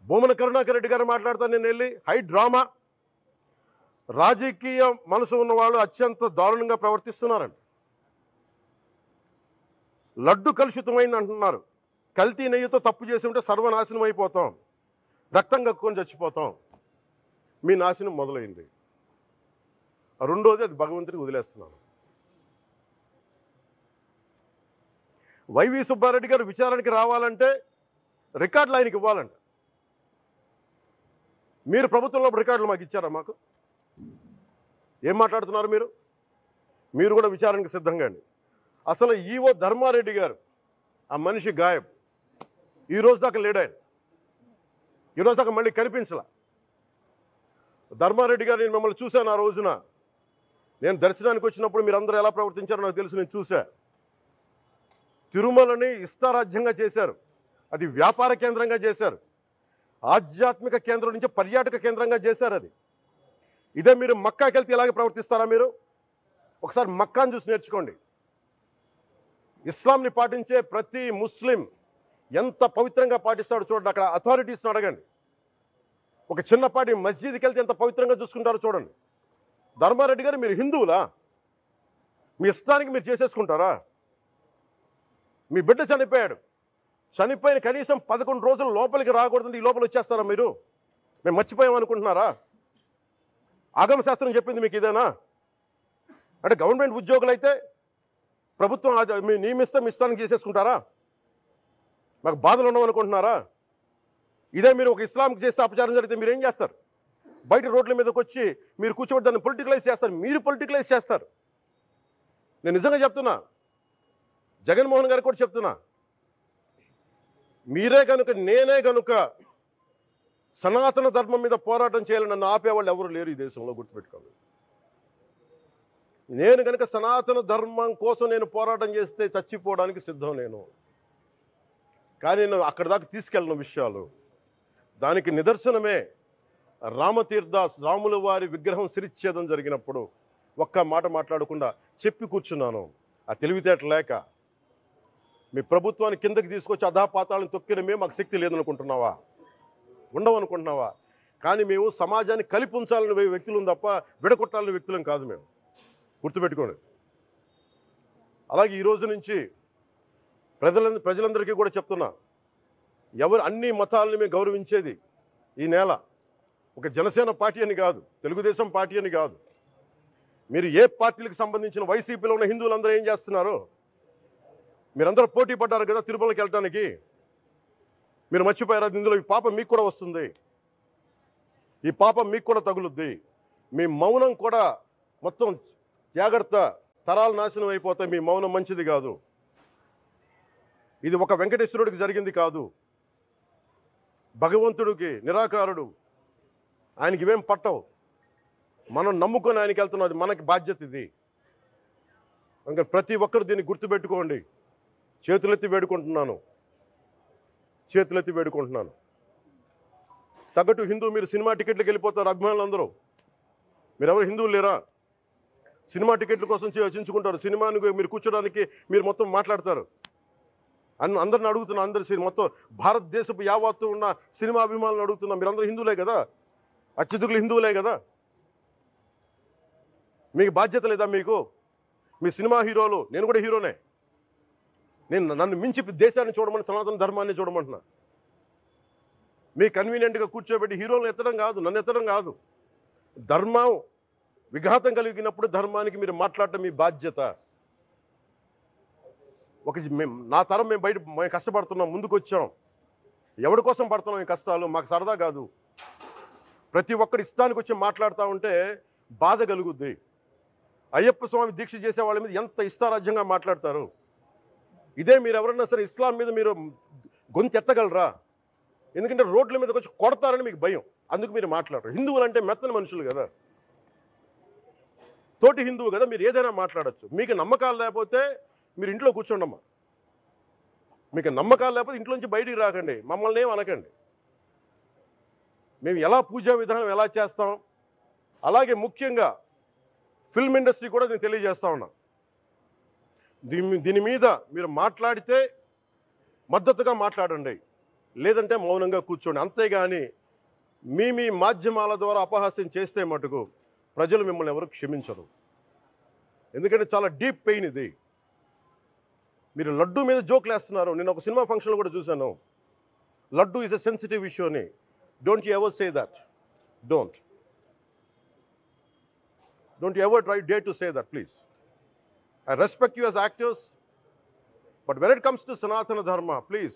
భూమన కరుణాకర్ రెడ్డి గారు మాట్లాడతాను నేను వెళ్ళి హై డ్రామా రాజకీయ మనసు ఉన్న వాళ్ళు అత్యంత దారుణంగా ప్రవర్తిస్తున్నారండి. లడ్డు కలుషితమైంది అంటున్నారు. కల్తీ నెయ్యితో తప్పు చేసి ఉంటే సర్వనాశనం అయిపోతాం, రక్తం కక్కుని చచ్చిపోతాం. మీ నాశనం మొదలైంది. రెండోది అది భగవంతుడికి వదిలేస్తున్నాను. వైవి సుబ్బారెడ్డి గారు విచారణకి రావాలంటే రికార్డులు ఆయనకి ఇవ్వాలంట. మీరు ప్రభుత్వంలో రికార్డులు మాకు ఇచ్చారా? మాకు ఏం మాట్లాడుతున్నారు మీరు? మీరు కూడా విచారణకు సిద్ధంగా అండి. అసలు ఈవో ధర్మారెడ్డి గారు ఆ మనిషి గాయబ్. ఈ రోజు దాకా లేడు ఆయన. ఈరోజు దాకా మళ్ళీ కనిపించలా. ధర్మారెడ్డి గారు నేను మిమ్మల్ని చూశాను. ఆ రోజున నేను దర్శనానికి వచ్చినప్పుడు మీరు అందరూ ఎలా ప్రవర్తించారో నాకు తెలుసు. నేను చూశా. తిరుమలని ఇష్టారాజ్యంగా చేశారు. అది వ్యాపార కేంద్రంగా చేశారు. ఆధ్యాత్మిక కేంద్రం నుంచి పర్యాటక కేంద్రంగా చేశారు అది. ఇదే మీరు మక్కాకి వెళ్తే ఇలాగే ప్రవర్తిస్తారా? మీరు ఒకసారి మక్కాను చూసి నేర్చుకోండి. ఇస్లాంని పాటించే ప్రతి ముస్లిం ఎంత పవిత్రంగా పాటిస్తాడో చూడండి. అక్కడ అథారిటీస్ని అడగండి. ఒక చిన్నపాటి మస్జిద్కి వెళ్తే ఎంత పవిత్రంగా చూసుకుంటారో చూడండి. ధర్మారెడ్డి గారు మీరు హిందువులా? మీ ఇష్టానికి మీరు చేసేసుకుంటారా? మీ బిడ్డ చనిపోయాడు. చనిపోయిన కనీసం 11 రోజులు లోపలికి రాకూడదంటే ఈ లోపల వచ్చేస్తారా మీరు? మేము మర్చిపోయాం అనుకుంటున్నారా? ఆగమ శాస్త్రం చెప్పింది మీకు ఇదేనా? అంటే గవర్నమెంట్ ఉద్యోగులు అయితే ప్రభుత్వం మీ నియమిస్తే మీ ఇష్టానికి చేసేసుకుంటారా? మాకు బాధలు ఉండవు అనుకుంటున్నారా? ఇదే మీరు ఒక ఇస్లాంకి చేస్తే అపచారం జరిగితే మీరు ఏం చేస్తారు? బయట రోడ్ల మీదకి వచ్చి మీరు కూర్చోబెట్టి దాన్ని పొలిటికలైజ్ చేస్తారు. మీరు పొలిటికలైజ్ చేస్తారు. నేను నిజంగా చెప్తున్నా. జగన్మోహన్ గారికి కూడా చెప్తున్నా. మీరే కనుక నేనే కనుక సనాతన ధర్మం మీద పోరాటం చేయాలని నన్ను ఆపేవాళ్ళు ఎవరు లేరు ఈ దేశంలో, గుర్తుపెట్టుకోండి. నేను కనుక సనాతన ధర్మం కోసం నేను పోరాటం చేస్తే చచ్చిపోవడానికి సిద్ధం నేను. కానీ నేను అక్కడి దాకా తీసుకెళ్ళిన విషయాలు దానికి నిదర్శనమే రామతీర్థ రాముల వారి విగ్రహం శిరిచ్ఛేదం జరిగినప్పుడు ఒక్క మాట మాట్లాడకుండా చెప్పి కూర్చున్నాను. ఆ తెలివితేట లేక మీ ప్రభుత్వాన్ని కిందకి తీసుకొచ్చి అధాపాతాలను తొక్కిన మేము మాకు శక్తి లేదనుకుంటున్నావా? ఉండవనుకుంటున్నావా? కానీ మేము సమాజాన్ని కలిపి ఉంచాలని వ్యక్తులం తప్ప విడగొట్టాలని వ్యక్తులం కాదు. మేము గుర్తుపెట్టుకోండి. అలాగే ఈ రోజు నుంచి ప్రజలందరికీ కూడా చెప్తున్నా, ఎవరు అన్ని మతాలని మేము గౌరవించేది ఈ నేల ఒక జనసేన పార్టీ అని కాదు, తెలుగుదేశం పార్టీ అని కాదు. మీరు ఏ పార్టీలకు సంబంధించిన వైసీపీలో ఉన్న హిందువులందరూ ఏం చేస్తున్నారు? మీరందరూ పోటీ పడ్డారు కదా తిరుమలకి వెళ్ళడానికి. మీరు మర్చిపోయారు. ఇందులో ఈ పాపం మీకు కూడా వస్తుంది. ఈ పాపం మీకు కూడా తగులుద్ది. మీ మౌనం కూడా మొత్తం జాగ్రత్త, తరాలు నాశనం అయిపోతాయి. మీ మౌనం మంచిది కాదు. ఇది ఒక వెంకటేశ్వరుడికి జరిగింది కాదు. భగవంతుడికి నిరాకారుడు, ఆయనకి ఇవేం పట్టవు. మనం నమ్ముకొని ఆయనకి వెళ్తున్నది మనకి బాధ్యత. ఇది ఇంకా ప్రతి ఒక్కరు దీన్ని గుర్తుపెట్టుకోండి. చేతులెత్తి వేడుకుంటున్నాను. సగటు హిందూ మీరు సినిమా టికెట్లకు వెళ్ళిపోతారు. అభిమానులందరూ మీరెవరు హిందువులు లేరా? సినిమా టికెట్ల కోసం చించుకుంటారు. సినిమాని మీరు కూర్చోడానికి మీరు మొత్తం మాట్లాడతారు. అందరిని అడుగుతున్నా, అందరు మొత్తం భారతదేశపు యావత్తు ఉన్న సినిమా అభిమానులను అడుగుతున్నా. మీరందరూ హిందువులే కదా? అత్యధికులు హిందువులే కదా? మీకు బాధ్యత లేదా? మీకు మీ సినిమా హీరోలు, నేను కూడా హీరోనే. నన్ను మించి దేశాన్ని చూడమని, సనాతన ధర్మాన్ని చూడమంటున్నా. మీ కన్వీనియంట్గా కూర్చోబెట్టి హీరోలను ఎత్తడం కాదు, నన్ను ఎత్తడం కాదు. ధర్మం విఘాతం కలిగినప్పుడు ధర్మానికి మీరు మాట్లాడటం మీ బాధ్యత. నా తరం మేము కష్టపడుతున్నాం, ముందుకు వచ్చాం. ఎవరి కోసం పడుతున్నాం ఈ కష్టాలు? మాకు సరదా కాదు. ప్రతి ఒక్కరి ఇష్టానికి వచ్చి మాట్లాడుతూ ఉంటే బాధ కలుగుద్ది. అయ్యప్ప స్వామి దీక్ష చేసే వాళ్ళ మీద ఎంత ఇష్టారాజ్యంగా మాట్లాడతారు. ఇదే మీరు ఎవరన్నా సరే ఇస్లాం మీద మీరు గొంతు ఎత్తగలరా? ఎందుకంటే రోడ్ల మీదకి వచ్చి కొడతారని మీకు భయం, అందుకు మీరు మాట్లాడరు. హిందువులు అంటే మెత్తని మనుషులు కదా, తోటి హిందువు కదా, మీరు ఏదైనా మాట్లాడచ్చు. మీకు నమ్మకాలు లేకపోతే మీరు ఇంట్లో కూర్చోండమ్మా. మీకు నమ్మకాలు లేకపోతే ఇంట్లోంచి బయటికి రాకండి. మమ్మల్ని ఏం అనకండి. మేము ఎలా పూజా విధానం ఎలా చేస్తాం, అలాగే ముఖ్యంగా ఫిల్మ్ ఇండస్ట్రీ కూడా నేను తెలియజేస్తా ఉన్నా. దీని మీద మీరు మాట్లాడితే మద్దతుగా మాట్లాడండి. లేదంటే మౌనంగా కూర్చోండి. అంతేగాని మీ మాధ్యమాల ద్వారా అపహాస్యం చేస్తే మటుకు ప్రజలు మిమ్మల్ని ఎవరు క్షమించరు. ఎందుకంటే చాలా డీప్ పెయిన్ ఇది. మీరు లడ్డు మీద జోక్లు వేస్తున్నారు. నేను ఒక సినిమా ఫంక్షన్లో కూడా చూశాను. Laddu is a sensitive issue అని. Don't you ever say that. Don't you ever dare to say that, please. I respect you as actors, but when it comes to Sanatana Dharma, please,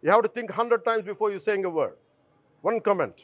you have to think 100 times before you saying a word. One comment.